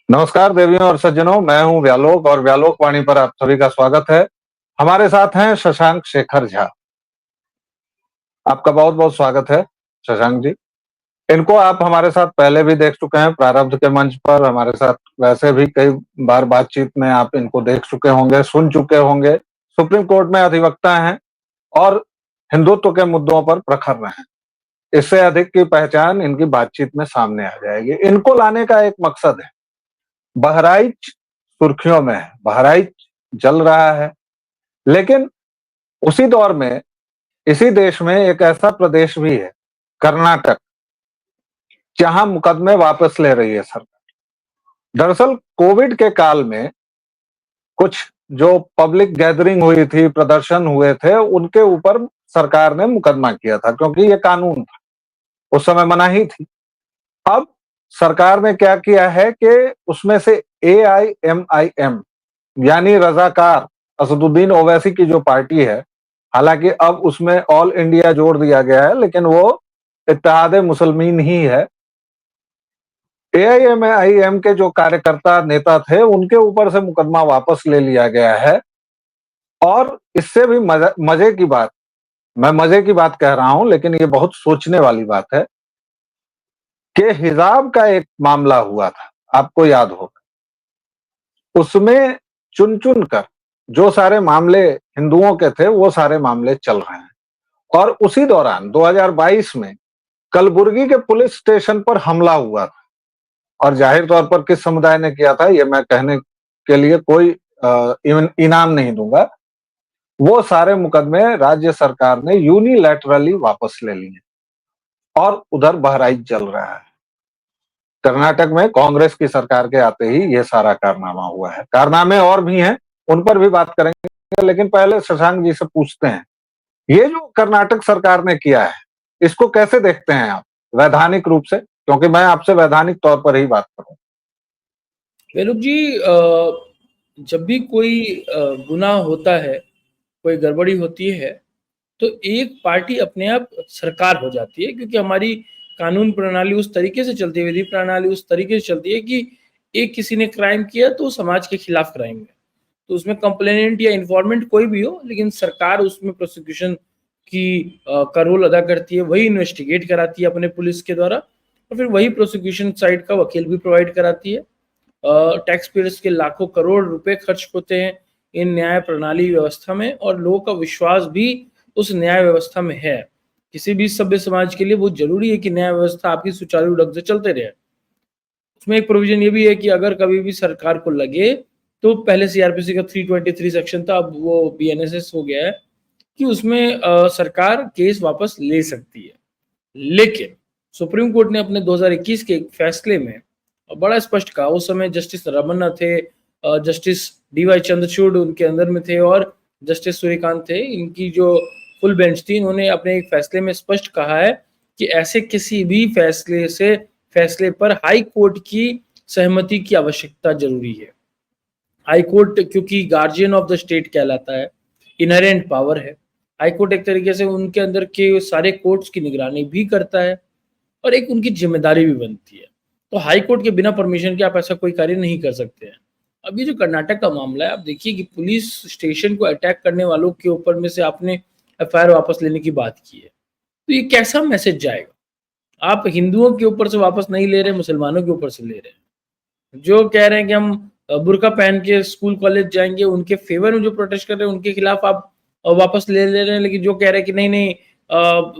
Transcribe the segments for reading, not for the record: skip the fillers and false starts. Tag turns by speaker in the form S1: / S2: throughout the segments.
S1: नमस्कार देवियों और सज्जनों, मैं हूं व्यालोक और व्यालोक वाणी पर आप सभी का स्वागत है। हमारे साथ हैं शशांक शेखर झा। आपका बहुत बहुत स्वागत है शशांक जी। इनको आप हमारे साथ पहले भी देख चुके हैं प्रारब्ध के मंच पर, हमारे साथ वैसे भी कई बार बातचीत में आप इनको देख चुके होंगे, सुन चुके होंगे। सुप्रीम कोर्ट में अधिवक्ता हैं और हिंदुत्व के मुद्दों पर प्रखर रहे हैं। इससे अधिक की पहचान इनकी बातचीत में सामने आ जाएगी। इनको लाने का एक मकसद है। बहराइच सुर्खियों में है, बहराइच जल रहा है, लेकिन उसी दौर में इसी देश में एक ऐसा प्रदेश भी है, कर्नाटक, जहां मुकदमे वापस ले रही है सरकार। दरअसल कोविड के काल में कुछ जो पब्लिक गैदरिंग हुई थी, प्रदर्शन हुए थे, उनके ऊपर सरकार ने मुकदमा किया था क्योंकि ये कानून था, उस समय मनाही थी। अब सरकार ने क्या किया है कि उसमें से AIMIM यानी रजाकार असदुद्दीन ओवैसी की जो पार्टी है, हालांकि अब उसमें ऑल इंडिया जोड़ दिया गया है, लेकिन वो इत्तेहादे मुसलमीन ही है। AIMIM के जो कार्यकर्ता नेता थे, उनके ऊपर से मुकदमा वापस ले लिया गया है। और इससे भी मजे की बात, मैं मजे की बात कह रहा हूं, लेकिन ये बहुत सोचने वाली बात है कि हिजाब का एक मामला हुआ था, आपको याद होगा। उसमें चुन चुन कर जो सारे मामले हिंदुओं के थे, वो सारे मामले चल रहे हैं। और उसी दौरान 2022 में कलबुर्गी के पुलिस स्टेशन पर हमला हुआ था। और जाहिर तौर पर किस समुदाय ने किया था, ये मैं कहने के लिए कोई इनाम नहीं दूंगा। वो सारे मुकदमे राज्य सरकार ने यूनिलैटरली वापस ले लिए और उधर बहराइच जल रहा है। कर्नाटक में कांग्रेस की सरकार के आते ही ये सारा कारनामा हुआ है। कारनामे और भी हैं, उन पर भी बात करेंगे, लेकिन पहले शशांक जी से पूछते हैं, ये जो कर्नाटक सरकार ने किया है, इसको कैसे देखते हैं आप वैधानिक रूप से? क्योंकि मैं आपसे वैधानिक तौर पर ही बात करूं।
S2: वेलुक जी, जब भी कोई गुनाह होता है, कोई गड़बड़ी होती है, तो एक पार्टी अपने आप सरकार हो जाती है, क्योंकि हमारी कानून प्रणाली उस तरीके से चलती है, विधि प्रणाली उस तरीके से चलती है कि एक किसी ने क्राइम किया तो समाज के खिलाफ क्राइम है, तो उसमें कंप्लेनेंट या इन्फॉर्मेंट कोई भी हो, लेकिन सरकार उसमें प्रोसिक्यूशन का रोल अदा करती है। वही इन्वेस्टिगेट कराती है अपने पुलिस के द्वारा, और फिर वही प्रोसिक्यूशन साइड का वकील भी प्रोवाइड कराती है। टैक्स पेयर्स के लाखों करोड़ रुपए खर्च होते हैं इन न्याय प्रणाली व्यवस्था में, और लोगों का विश्वास भी उस न्याय व्यवस्था में है। किसी भी सभ्य समाज के लिए बहुत जरूरी है कि न्याय व्यवस्था आपकी सुचारू ढंग से चलते रहे। उसमें एक प्रोविजन ये भी है कि अगर कभी भी सरकार को लगे, तो पहले सीआरपीसी का 323 सेक्शन था, अब वो BNSS हो गया है, कि उसमें सरकार केस वापस ले सकती है। लेकिन सुप्रीम कोर्ट ने अपने 2021 के एक फैसले में बड़ा स्पष्ट कहा, उस समय जस्टिस रमन्ना थे, जस्टिस DY चंद्रचूड़ उनके अंदर में थे, और जस्टिस सूर्यकांत थे, इनकी जो फुल बेंच थी, इन्होंने अपने एक फैसले में स्पष्ट कहा है कि ऐसे किसी भी फैसले पर हाई कोर्ट की सहमति की आवश्यकता जरूरी है। हाई कोर्ट क्योंकि गार्जियन ऑफ द स्टेट कहलाता है, इनहेरेंट पावर है। हाई कोर्ट एक तरीके से उनके अंदर के सारे कोर्ट्स की निगरानी भी करता है, और एक उनकी जिम्मेदारी भी बनती है। तो हाई कोर्ट के बिना परमिशन के आप ऐसा कोई कार्य नहीं कर सकते हैं। अब ये जो कर्नाटक का मामला है, आप देखिए कि पुलिस स्टेशन को अटैक करने वालों के ऊपर में से आपने FIR वापस लेने की बात की है, तो ये कैसा मैसेज जाएगा? आप हिंदुओं के ऊपर से वापस नहीं ले रहे, मुसलमानों के ऊपर से ले रहे हैं। जो कह रहे हैं कि हम बुर्का पहन के स्कूल कॉलेज जाएंगे, उनके फेवर में जो प्रोटेस्ट कर रहे हैं उनके खिलाफ आप वापस ले रहे हैं, लेकिन जो कह रहे हैं कि नहीं नहीं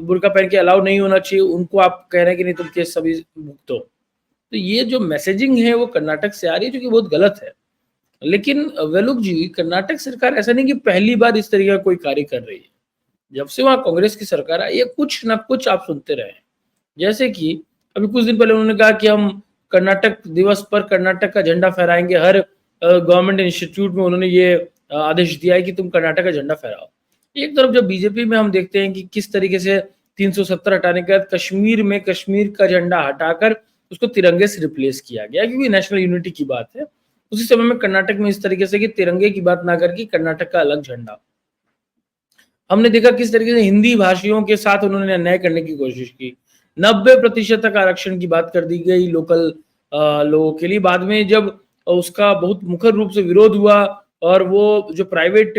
S2: बुर्का पहन के अलाउ नहीं होना चाहिए, उनको आप कह रहे हैं कि नहीं, तुम केस सभी भुगतो। तो ये जो मैसेजिंग है वो कर्नाटक से आ रही है, जो कि बहुत गलत है। लेकिन वेलुक जी, कर्नाटक सरकार ऐसा नहीं कि पहली बार इस तरीके का कोई कार्य कर रही है। जब से वहां कांग्रेस की सरकार आई है, कुछ ना कुछ आप सुनते रहे हैं। जैसे कि अभी कुछ दिन पहले उन्होंने कहा कि हम कर्नाटक दिवस पर कर्नाटक का झंडा फहराएंगे। हर गवर्नमेंट इंस्टीट्यूट में उन्होंने ये आदेश दिया है कि तुम कर्नाटक का झंडा फहराओ। एक तरफ जब बीजेपी में हम देखते हैं कि किस तरीके से 370 हटाने के बाद कश्मीर में कश्मीर का झंडा हटाकर उसको तिरंगे से रिप्लेस किया गया, क्योंकि नेशनल यूनिटी की बात है। उसी समय में कर्नाटक में इस तरीके से कि तिरंगे की बात ना करके कर्नाटक का अलग झंडा। हमने देखा किस तरीके से हिंदी भाषियों के साथ उन्होंने अन्याय करने की कोशिश की। 90% तक आरक्षण की बात कर दी गई लोकल लोगों के लिए। बाद में जब उसका बहुत मुखर रूप से विरोध हुआ और वो जो प्राइवेट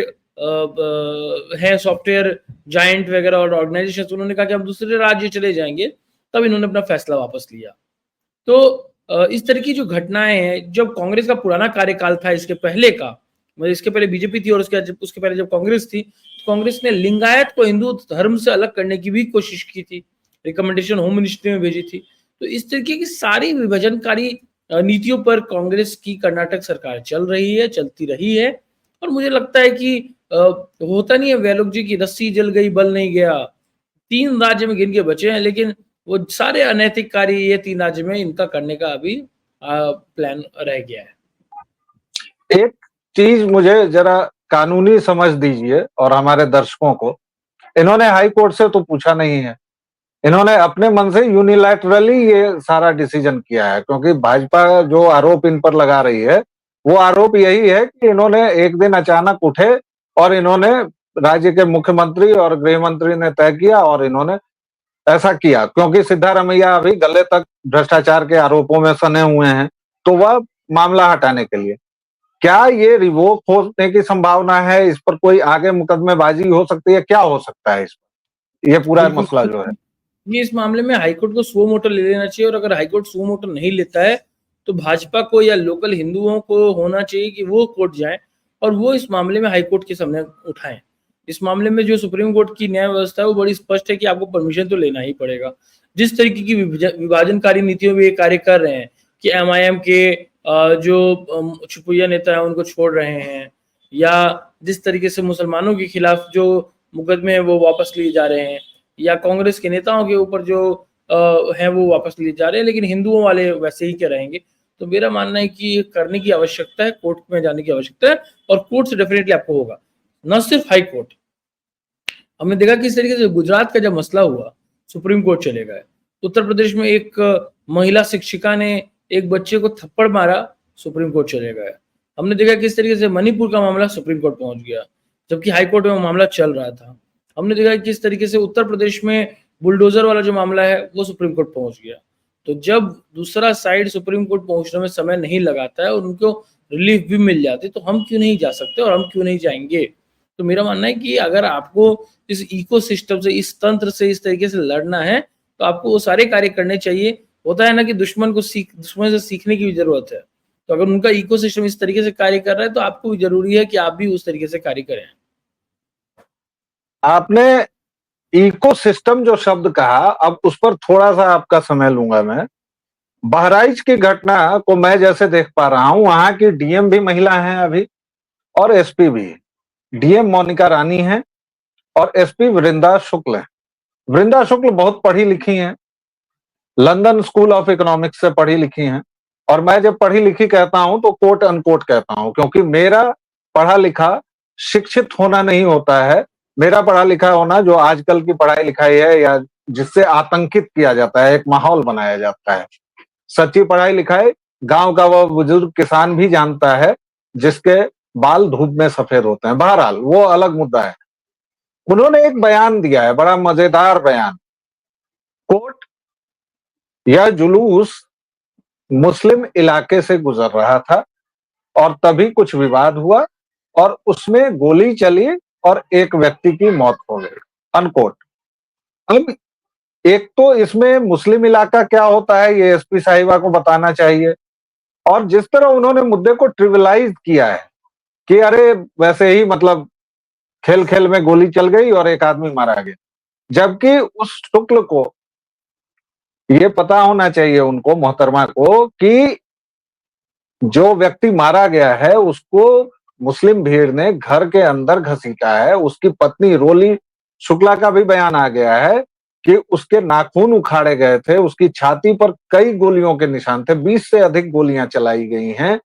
S2: है सॉफ्टवेयर जायंट वगैरह और ऑर्गेनाइजेशन, उन्होंने कहा कि हम दूसरे राज्य चले जाएंगे, तब इन्होंने अपना फैसला वापस लिया। तो इस तरह की जो घटनाएं हैं, जब कांग्रेस का पुराना कार्यकाल था इसके पहले का, मतलब इसके पहले बीजेपी थी और उसके पहले जब कांग्रेस थी, तो कांग्रेस ने लिंगायत को हिंदू धर्म से अलग करने की भी कोशिश की थी, रिकमेंडेशन होम मिनिस्ट्री में भेजी थी। तो इस तरीके की सारी विभाजनकारी नीतियों पर कांग्रेस की कर्नाटक सरकार चल रही है, चलती रही है। और मुझे लगता है कि होता नहीं है वैलोक जी की रस्सी जल गई बल नहीं गया, 3 राज्य में गिन के बचे हैं, लेकिन वो सारे अनैतिक कार्य ये 3 राज्य में इनका करने का अभी प्लान रह गया है।
S1: एक चीज मुझे जरा कानूनी समझ दीजिए और हमारे दर्शकों को, इन्होंने हाई कोर्ट से तो पूछा नहीं है, इन्होंने अपने मन से यूनिलैटरली ये सारा डिसीजन किया है, क्योंकि भाजपा जो आरोप इन पर लगा रही है वो आरोप यही है कि इन्होंने एक दिन अचानक उठे और इन्होंने राज्य के मुख्यमंत्री और गृह मंत्री ने तय किया और इन्होंने ऐसा किया, क्योंकि सिद्धारमैया अभी गले तक भ्रष्टाचार के आरोपों में सने हुए हैं, तो वह मामला हटाने के लिए। क्या ये रिवोक होने की संभावना है? इस पर कोई आगे मुकदमेबाजी हो सकती है? क्या हो सकता है इस पर? ये पूरा
S2: बिल्कुल,
S1: मसला जो है
S2: ये इस मामले में हाईकोर्ट को सुओ मोटो ले लेना चाहिए, और अगर हाईकोर्ट सुओ मोटो नहीं लेता है तो भाजपा को या लोकल हिंदुओं को होना चाहिए कि वो कोर्ट जाएं और वो इस मामले में हाईकोर्ट के सामने उठाएं। इस मामले में जो सुप्रीम कोर्ट की न्याय व्यवस्था है वो बड़ी स्पष्ट है कि आपको परमिशन तो लेना ही पड़ेगा। जिस तरीके की विभाजनकारी नीतियों में ये कार्य कर रहे हैं कि एमआईएम के जो छुपैया नेता है उनको छोड़ रहे हैं, या जिस तरीके से मुसलमानों के खिलाफ जो मुकदमे हैं वो वापस लिए जा रहे हैं, या कांग्रेस के नेताओं के ऊपर जो हैं वो वापस लिए जा रहे हैं, लेकिन हिंदुओं वाले वैसे ही के रहेंगे। तो मेरा मानना है कि ये करने की आवश्यकता है, कोर्ट में जाने की आवश्यकता है, और कोर्ट से डेफिनेटली आपको होगा, न सिर्फ हाई कोर्ट। हमने देखा किस तरीके से गुजरात का जब मसला हुआ सुप्रीम कोर्ट चले गए, उत्तर प्रदेश में एक महिला शिक्षिका ने एक बच्चे को थप्पड़ मारा, सुप्रीम कोर्ट चले गए। हमने देखा किस तरीके से मणिपुर का मामला सुप्रीम कोर्ट पहुंच गया, जबकि हाई कोर्ट में वो मामला चल रहा था। हमने देखा किस तरीके से उत्तर प्रदेश में बुलडोजर वाला जो मामला है वो सुप्रीम कोर्ट पहुंच गया। तो जब दूसरा साइड सुप्रीम कोर्ट पहुंचने में समय नहीं लगाता है और उनको रिलीफ भी मिल जाती, तो हम क्यों नहीं जा सकते और हम क्यों नहीं जाएंगे? तो मेरा मानना है कि अगर आपको इस इकोसिस्टम से, इस तंत्र से इस तरीके से लड़ना है, तो आपको वो सारे कार्य करने चाहिए। होता है ना कि दुश्मन से सीखने की भी जरूरत है। तो अगर उनका इकोसिस्टम इस तरीके से कार्य कर रहा है तो आपको भी जरूरी है कि आप भी उस तरीके से कार्य करें।
S1: आपने इकोसिस्टम जो शब्द कहा, अब उस पर थोड़ा सा आपका समय लूंगा मैं। बहराइच की घटना को मैं जैसे देख पा रहा हूं, वहां की डीएम भी महिला हैं अभी और एसपी भी। डीएम मोनिका रानी है और एसपी वृंदा शुक्ल है। वृंदा शुक्ल बहुत पढ़ी लिखी हैं, लंदन स्कूल ऑफ इकोनॉमिक्स से पढ़ी लिखी हैं। और मैं जब पढ़ी लिखी कहता हूं तो कोट अनकोट कहता हूं, क्योंकि मेरा पढ़ा लिखा शिक्षित होना नहीं होता है। मेरा पढ़ा लिखा होना जो आजकल की पढ़ाई लिखाई है, या जिससे आतंकित किया जाता है, एक माहौल बनाया जाता है। सच्ची पढ़ाई लिखाई गांव का वह बुजुर्ग किसान भी जानता है जिसके बाल धूप में सफेद होते हैं। बहरहाल वो अलग मुद्दा है। उन्होंने एक बयान दिया है, बड़ा मजेदार बयान। कोट, यह जुलूस मुस्लिम इलाके से गुजर रहा था और तभी कुछ विवाद हुआ और उसमें गोली चली और एक व्यक्ति की मौत हो गई, अनकोट। अब एक तो इसमें मुस्लिम इलाका क्या होता है ये एसपी साहिबा को बताना चाहिए। और जिस तरह उन्होंने मुद्दे को ट्रिविलाइज किया है कि अरे वैसे ही, मतलब खेल खेल में गोली चल गई और एक आदमी मारा गया, जबकि उस शुक्ल को ये पता होना चाहिए, उनको, मोहतरमा को, कि जो व्यक्ति मारा गया है उसको मुस्लिम भीड़ ने घर के अंदर घसीटा है। उसकी पत्नी रोली शुक्ला का भी बयान आ गया है कि उसके नाखून उखाड़े गए थे, उसकी छाती पर कई गोलियों के निशान थे, 20 से अधिक गोलियां चलाई गई हैं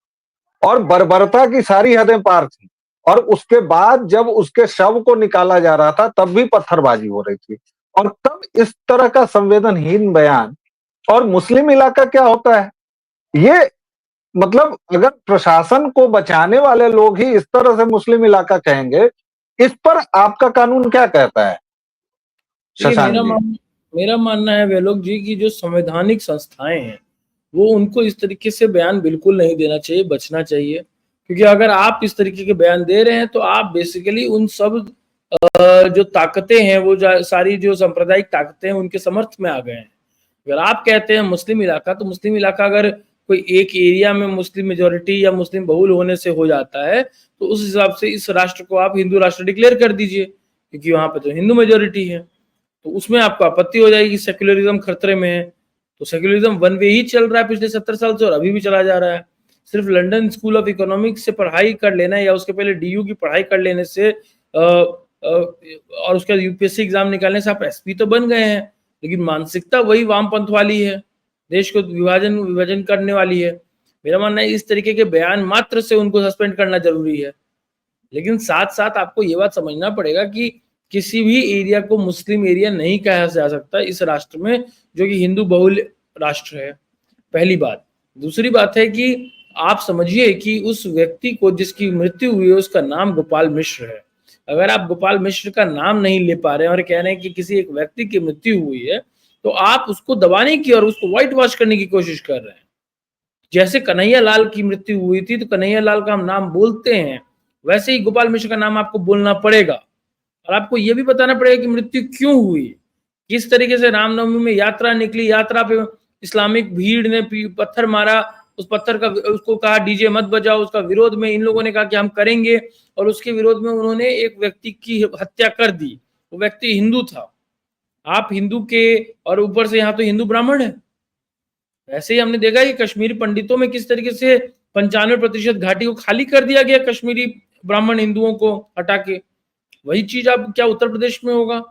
S1: और बर्बरता की सारी हदें पार थी। और उसके बाद जब उसके शव को निकाला जा रहा था तब भी पत्थरबाजी हो रही थी। और तब इस तरह का संवेदनहीन बयान। और मुस्लिम इलाका क्या होता है ये, मतलब अगर प्रशासन को बचाने वाले लोग ही इस तरह से मुस्लिम इलाका कहेंगे, इस पर आपका कानून क्या कहता है
S2: देखिए,
S1: शशांक जी?
S2: मेरा मानना है वे लोग जी की जो संवैधानिक संस्थाएं हैं वो उनको इस तरीके से बयान बिल्कुल नहीं देना चाहिए, बचना चाहिए, क्योंकि अगर आप इस तरीके के बयान दे रहे हैं तो आप बेसिकली उन सब जो ताकतें हैं, वो सारी जो सांप्रदायिक ताकतें हैं, उनके समर्थ में आ गए हैं। अगर आप कहते हैं मुस्लिम इलाका, तो मुस्लिम इलाका अगर कोई एक एरिया में मुस्लिम मेजोरिटी या मुस्लिम बहुल होने से हो जाता है, तो उस हिसाब से इस राष्ट्र को आप हिंदू राष्ट्र डिक्लेयर कर दीजिए, क्योंकि वहां पे तो हिंदू मेजोरिटी है। तो उसमें आपको आपत्ति हो जाएगी, सेक्युलरिज्म खतरे में है। तो सेक्युलरिज्म वन वे ही चल रहा है पिछले 70 साल से, और अभी भी चला जा रहा है। सिर्फ लंदन स्कूल ऑफ इकोनॉमिक्स से पढ़ाई कर लेना या उसके पहले डीयू की पढ़ाई कर लेने से और उसके बाद यूपीएससी एग्जाम निकालने से आप एसपी तो बन गए हैं, लेकिन मानसिकता वही वामपंथ वाली है, देश को विभाजन करने वाली है। मेरा मानना है इस तरीके के बयान मात्र से उनको सस्पेंड करना जरूरी है। लेकिन साथ साथ आपको ये बात समझना पड़ेगा कि किसी भी एरिया को मुस्लिम एरिया नहीं कहा जा सकता इस राष्ट्र में, जो कि हिंदू बहुल राष्ट्र है, पहली बात। दूसरी बात है कि आप समझिए कि उस व्यक्ति को जिसकी मृत्यु हुई है उसका नाम गोपाल मिश्र है। अगर आप गोपाल मिश्र का नाम नहीं ले पा रहे हैं और कह रहे हैं कि किसी एक व्यक्ति की मृत्यु हुई है, तो आप उसको दबाने की और उसको व्हाइट वॉश करने की कोशिश कर रहे हैं। जैसे कन्हैया लाल की मृत्यु हुई थी तो कन्हैया लाल का हम नाम बोलते हैं, वैसे ही गोपाल मिश्र का नाम आपको बोलना पड़ेगा, और आपको यह भी बताना पड़ेगा कि मृत्यु क्यों हुई, किस तरीके से रामनवमी में यात्रा निकली, यात्रा पे इस्लामिक भीड़ ने पत्थर मारा, उस पत्थर का उसको कहा डीजे मत बजाओ, उसका विरोध में इन लोगों ने कहा कि हम करेंगे, और उसके विरोध में उन्होंने एक व्यक्ति की हत्या कर दी। वो व्यक्ति हिंदू था। आप हिंदू के, और ऊपर से यहाँ तो हिंदू ब्राह्मण है। ऐसे ही हमने देखा कि कश्मीरी पंडितों में किस तरीके से 95% घाटी को खाली कर दिया गया, कश्मीरी ब्राह्मण हिंदुओं को हटा के। वही चीज आप क्या उत्तर प्रदेश में होगा,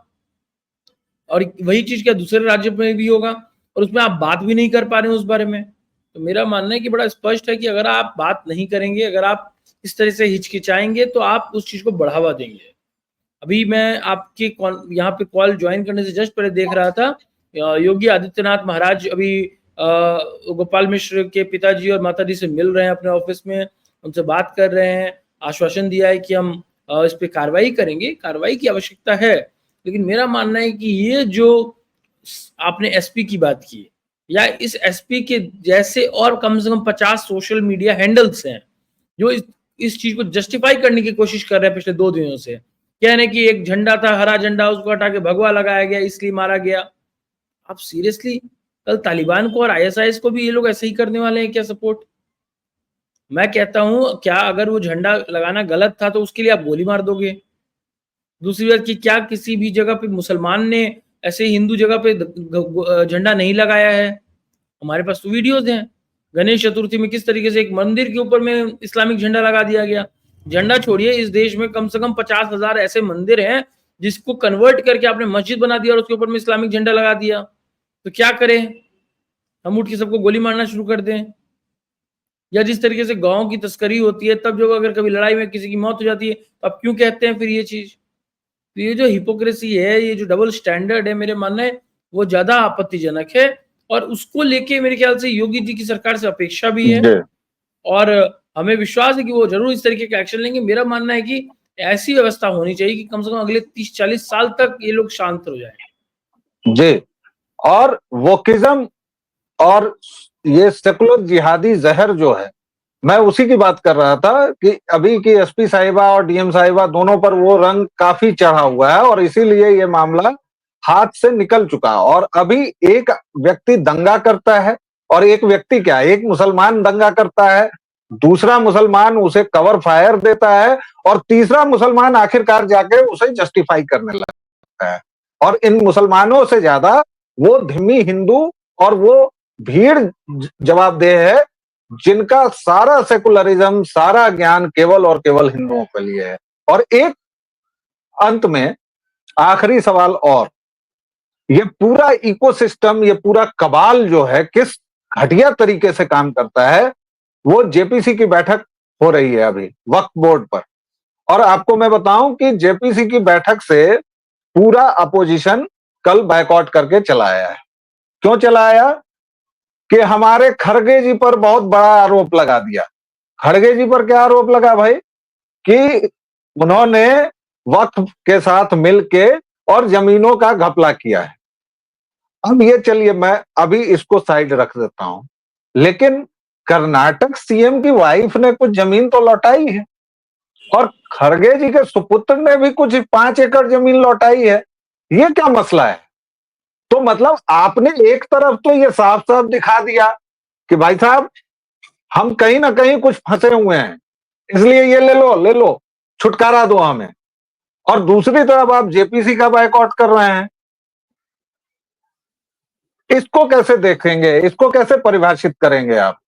S2: और वही चीज क्या दूसरे राज्य में भी होगा, और उसमें आप बात भी नहीं कर पा रहे हैं उस बारे में। तो मेरा मानना है कि बड़ा स्पष्ट है कि अगर आप बात नहीं करेंगे, अगर आप इस तरह से हिचकिचाएंगे, तो आप उस चीज को बढ़ावा देंगे। अभी मैं आपके यहाँ पे कॉल ज्वाइन करने से जस्ट पहले देख रहा था, योगी आदित्यनाथ महाराज अभी गोपाल मिश्र के पिताजी और माताजी से मिल रहे हैं अपने ऑफिस में, उनसे बात कर रहे हैं, आश्वासन दिया है कि हम इस पे कार्रवाई करेंगे। कार्रवाई की आवश्यकता है, लेकिन मेरा मानना है कि ये जो आपने एसपी की बात की, या इस एसपी के जैसे और कम से कम 50 सोशल मीडिया हैंडल्स हैं जो इस चीज को जस्टिफाई करने की कोशिश कर रहे हैं पिछले 2 दिनों से, कह रहे हैं कि एक झंडा था हरा झंडा, उसको हटा के भगवा लगाया गया इसलिए मारा गया। आप सीरियसली कल तालिबान को और आईएसआईएस को भी ये लोग ऐसे ही करने वाले हैं क्या सपोर्ट? मैं कहता हूं, क्या अगर वो झंडा लगाना गलत था तो उसके लिए आप गोली मार दोगे? दूसरी बात कि क्या किसी भी जगह पे मुसलमान ने ऐसे हिंदू जगह पे झंडा नहीं लगाया है? हमारे पास तो वीडियोज हैं। गणेश चतुर्थी में किस तरीके से एक मंदिर के ऊपर में इस्लामिक झंडा लगा दिया गया। झंडा छोड़िए, इस देश में कम से कम 50,000 ऐसे मंदिर हैं जिसको कन्वर्ट करके आपने मस्जिद बना दिया और उसके ऊपर में इस्लामिक झंडा लगा दिया। तो क्या करें, हम उठ के सबको गोली मारना शुरू कर दें? या जिस तरीके से गाँव की तस्करी होती है, तब जो अगर कभी लड़ाई में किसी की मौत हो जाती है तो आप क्यों कहते हैं फिर ये चीज? तो ये जो हिपोक्रेसी है, ये जो डबल स्टैंडर्ड है, मेरे मानना है वो ज्यादा आपत्तिजनक है, और उसको लेके मेरे ख्याल से योगी जी की सरकार से अपेक्षा भी है, और हमें विश्वास है कि वो जरूर इस तरीके का एक्शन लेंगे। मेरा मानना है कि ऐसी व्यवस्था होनी चाहिए कि कम से कम अगले 30-40 साल तक ये लोग शांत हो जाए।
S1: जी, और वोकिज्म और ये सेकुलर जिहादी जहर जो है, मैं उसी की बात कर रहा था कि अभी की एसपी साहिबा और डीएम साहिबा दोनों पर वो रंग काफी चढ़ा हुआ है, और इसीलिए ये मामला हाथ से निकल चुका है। और अभी एक व्यक्ति दंगा करता है, और एक व्यक्ति क्या, एक मुसलमान दंगा करता है, दूसरा मुसलमान उसे कवर फायर देता है, और तीसरा मुसलमान आखिरकार जाके उसे जस्टिफाई करने लगता है। और इन मुसलमानों से ज्यादा वो धिम्मी हिंदू और वो भीड़ जवाबदेह है जिनका सारा सेकुलरिज्म, सारा ज्ञान केवल और केवल हिंदुओं के लिए है। और एक अंत में आखिरी सवाल, और ये पूरा इकोसिस्टम, ये पूरा कबाल जो है किस घटिया तरीके से काम करता है, वो जेपीसी की बैठक हो रही है अभी वक्फ बोर्ड पर। और आपको मैं बताऊं कि जेपीसी की बैठक से पूरा अपोजिशन कल बायकॉट करके चला आया है। क्यों चला आया? कि हमारे खड़गे जी पर बहुत बड़ा आरोप लगा दिया। खड़गे जी पर क्या आरोप लगा भाई? कि उन्होंने वक्फ के साथ मिलके और जमीनों का घपला किया है। अब ये चलिए मैं अभी इसको साइड रख देता हूं। लेकिन कर्नाटक सीएम की वाइफ ने कुछ जमीन तो लौटाई है और खड़गे जी के सुपुत्र ने भी कुछ 5 एकड़ जमीन लौटाई है। ये क्या मसला है? तो मतलब आपने एक तरफ तो ये साफ साफ दिखा दिया कि भाई साहब हम कहीं ना कहीं कुछ फंसे हुए हैं, इसलिए ये ले लो, छुटकारा दो हमें। और दूसरी तरफ आप जेपीसी का बायकॉट कर रहे हैं। इसको कैसे देखेंगे, इसको कैसे परिभाषित करेंगे आप?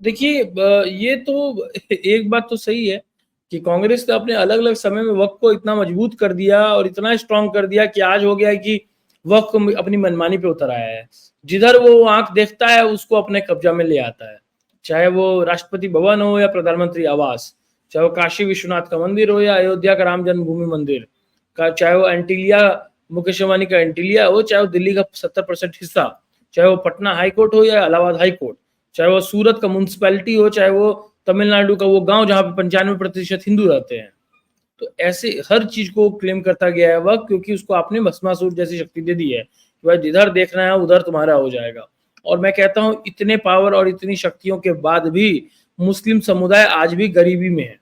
S2: देखिए ये तो एक बात तो सही है कि कांग्रेस ने अपने अलग अलग समय में वक्त को इतना मजबूत कर दिया और इतना स्ट्रांग कर दिया कि आज हो गया है कि वक्त अपनी मनमानी पे उतर आया है। जिधर वो आंख देखता है उसको अपने कब्जा में ले आता है, चाहे वो राष्ट्रपति भवन हो या प्रधानमंत्री आवास, चाहे वो काशी विश्वनाथ का मंदिर हो या अयोध्या का राम जन्मभूमि मंदिर का, चाहे वो एंटीलिया मुकेश अंबानी का एंटीलिया हो, चाहे वो दिल्ली का 70% हिस्सा, चाहे वो पटना हाईकोर्ट हो या इलाहाबाद हाईकोर्ट, चाहे वो सूरत का म्यूनसिपैलिटी हो, चाहे वो तमिलनाडु का वो गांव जहां पे 95% हिंदू रहते हैं। तो ऐसे हर चीज को क्लेम करता गया है वह, क्योंकि उसको आपने भस्मासुर जैसी शक्ति दे दी है कि भाई जिधर देखना है उधर तुम्हारा हो जाएगा। और मैं कहता हूं इतने पावर और इतनी शक्तियों के बाद भी मुस्लिम समुदाय आज भी गरीबी में है,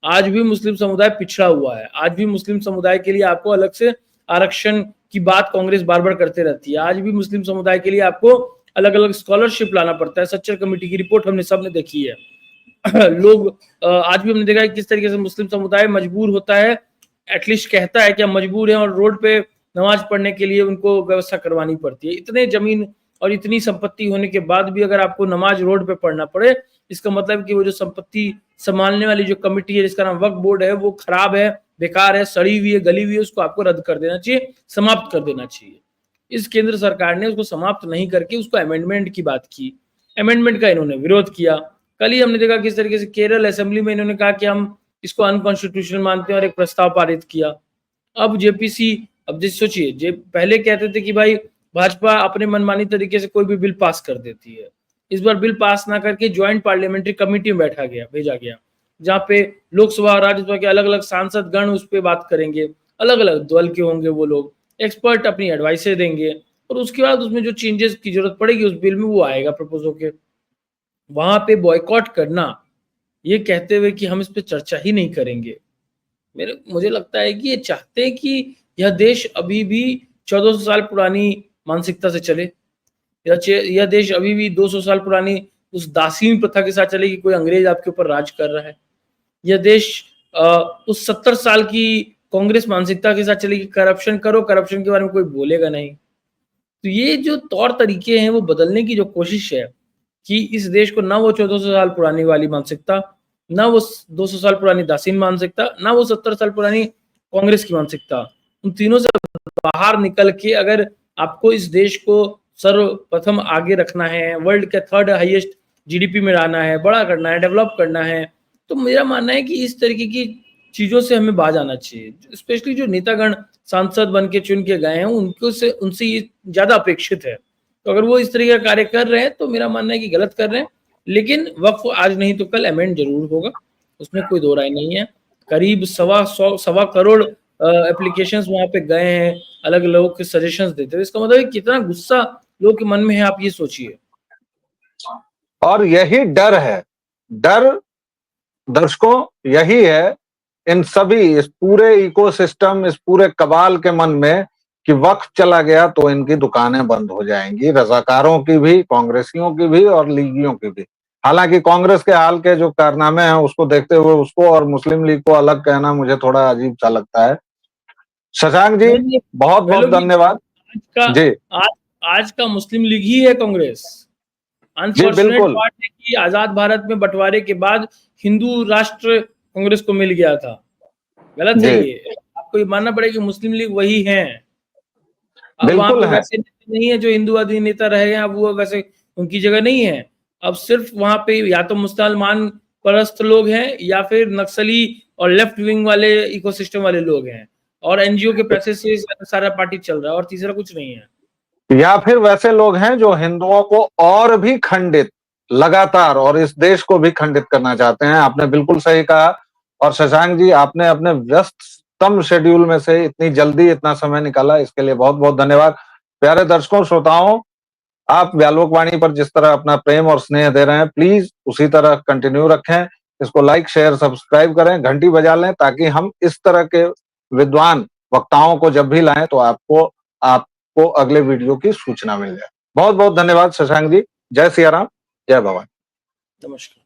S2: आज भी मुस्लिम समुदाय पिछड़ा हुआ है, आज भी मुस्लिम समुदाय के लिए आपको अलग से आरक्षण की बात कांग्रेस बार बार करते रहती है, आज भी मुस्लिम समुदाय के लिए आपको अलग अलग स्कॉलरशिप लाना पड़ता है। सच्चर कमेटी की रिपोर्ट हमने सबने देखी है। लोग आज भी हमने देखा है किस तरीके से मुस्लिम समुदाय मजबूर होता है, एटलीस्ट कहता है कि हम मजबूर हैं, और रोड पे नमाज पढ़ने के लिए उनको व्यवस्था करवानी पड़ती है। इतने जमीन और इतनी संपत्ति होने के बाद भी अगर आपको नमाज रोड पे पढ़ना पड़े, इसका मतलब कि वो जो संपत्ति संभालने वाली जो कमेटी है जिसका नाम वक्फ बोर्ड है वो खराब है, बेकार है, सड़ी हुई है, गली हुई है, उसको आपको रद्द कर देना चाहिए, समाप्त कर देना चाहिए। इस केंद्र सरकार ने उसको समाप्त नहीं करके उसको अमेंडमेंट की बात की, अमेंडमेंट का इन्होंने विरोध किया। कल ही हमने देखा किस तरीके से केरल असेंबली में इन्होंने कहा कि हम इसको अनकॉन्स्टिट्यूशनल मानते हैं और एक प्रस्ताव पारित किया। अब जेपीसी, अब जैसे सोचिए, जे पहले कहते थे कि भाई भाजपा अपने मनमानी तरीके से कोई भी बिल पास कर देती है, इस बार बिल पास ना करके ज्वाइंट पार्लियामेंट्री कमेटी में भेजा गया, जहाँ पे लोकसभा और राज्यसभा के अलग अलग सांसद गण उस पर बात करेंगे, अलग अलग दल के होंगे वो लोग, एक्सपर्ट अपनी एडवाइसें देंगे और उसके बाद उसमें जो चेंजेस की जरूरत पड़ेगी उस बिल में वो आएगा प्रपोज होके। वहां पे बॉयकॉट करना, ये कहते हुए कि हम इस पे चर्चा ही नहीं करेंगे, मुझे लगता है कि ये चाहते हैं कि यह देश अभी भी 1400 साल पुरानी मानसिकता से चले, यह देश अभी भी 200 साल पुरानी उस दासीन प्रथा के साथ चले कि कोई अंग्रेज आपके ऊपर राज कर रहा है। यह देश उस 70 साल की कांग्रेस मानसिकता के साथ चले कि करप्शन करो, करप्शन के बारे में कोई बोलेगा नहीं। तो ये जो तौर तरीके हैं वो बदलने की जो कोशिश है कि इस देश को ना वो 1400 साल पुरानी वाली मानसिकता, ना वो 200 साल पुरानी दासीन मानसिकता, ना वो 70 साल पुरानी कांग्रेस की मानसिकता, उन तीनों से बाहर निकल के अगर आपको इस देश को सर्वप्रथम आगे रखना है, वर्ल्ड के 3rd हाईएस्ट जीडीपी में लाना है, बड़ा करना है, डेवलप करना है, तो मेरा मानना है कि इस तरीके की चीजों से हमें बाज आना चाहिए। स्पेशली जो नेतागण सांसद बन के चुन के गए हैं उनसे ये ज्यादा अपेक्षित है। तो अगर वो इस तरीके का कार्य कर रहे हैं तो मेरा मानना है कि गलत कर रहे हैं, लेकिन वक्फ आज नहीं तो कल अमेंड जरूर होगा, उसमें कोई दो राय नहीं है। करीब 1.25 करोड़ एप्लीकेशंस वहां पे गए हैं अलग लोगों के सजेशंस देते हुए, इसका मतलब कितना गुस्सा लोगों के मन में है, आप ये सोचिए।
S1: और यही डर है, डर दर्शकों यही है इन सभी, इस पूरे इकोसिस्टम, इस पूरे कबाल के मन में कि वक्फ चला गया तो इनकी दुकानें बंद हो जाएंगी, रजाकारों की भी, कांग्रेसियों की भी और लीगियों की भी। हालांकि कांग्रेस के हाल के जो कारनामे हैं उसको देखते हुए उसको और मुस्लिम लीग को अलग कहना मुझे थोड़ा अजीब सा लगता है। शशांक जी बहुत बहुत धन्यवाद जी।
S2: आज का मुस्लिम लीग ही है कांग्रेस। अनफॉर्चुनेट पार्ट है कि आजाद भारत में बंटवारे के बाद हिंदू राष्ट्र कांग्रेस को मिल गया था, गलत है ये, आपको ये मानना पड़ेगा कि मुस्लिम लीग वही है। अब वहां पे वैसे नहीं है जो हिंदूवादी नेता रहे हैं, अब वो वैसे उनकी जगह नहीं है। अब सिर्फ वहां पे या तो मुसलमान परस्त लोग हैं या फिर नक्सली और लेफ्ट विंग वाले इकोसिस्टम वाले लोग हैं, और एनजीओ के पैसे से सारा पार्टी चल रहा है, और तीसरा कुछ नहीं है।
S1: या फिर वैसे लोग हैं जो हिंदुओं को और भी खंडित लगातार और इस देश को भी खंडित करना चाहते हैं। आपने बिल्कुल सही कहा। और शशांक जी, आपने अपने व्यस्ततम शेड्यूल में से इतनी जल्दी इतना समय निकाला, इसके लिए बहुत बहुत धन्यवाद। प्यारे दर्शकों, श्रोताओं, आप व्यालोकवाणी पर जिस तरह अपना प्रेम और स्नेह दे रहे हैं, प्लीज उसी तरह कंटिन्यू रखें। इसको लाइक, शेयर, सब्सक्राइब करें, घंटी बजा लें, ताकि हम इस तरह के विद्वान वक्ताओं को जब भी लाएं तो आपको अगले वीडियो की सूचना मिल जाए। बहुत बहुत धन्यवाद शशांक जी। जय सिया राम, जय भवानी।
S2: नमस्कार।